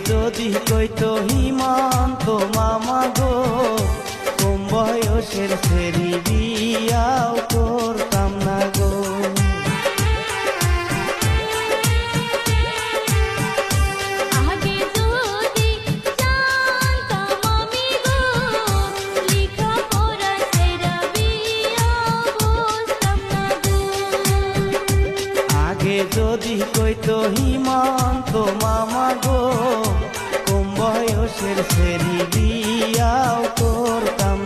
যদি কইতো হিমন্ত মামা গো কম বয়সের ছেড়ি বিয়াও করতাম না গো। আগে যদি জানতাম আমি গো লেখাপড়া ছেড়া বিয়া বসতাম না গো। আগে যদি কইতো হিমন্ত মামা গো কম বয়সের ছেড়ি বিয়াও করতাম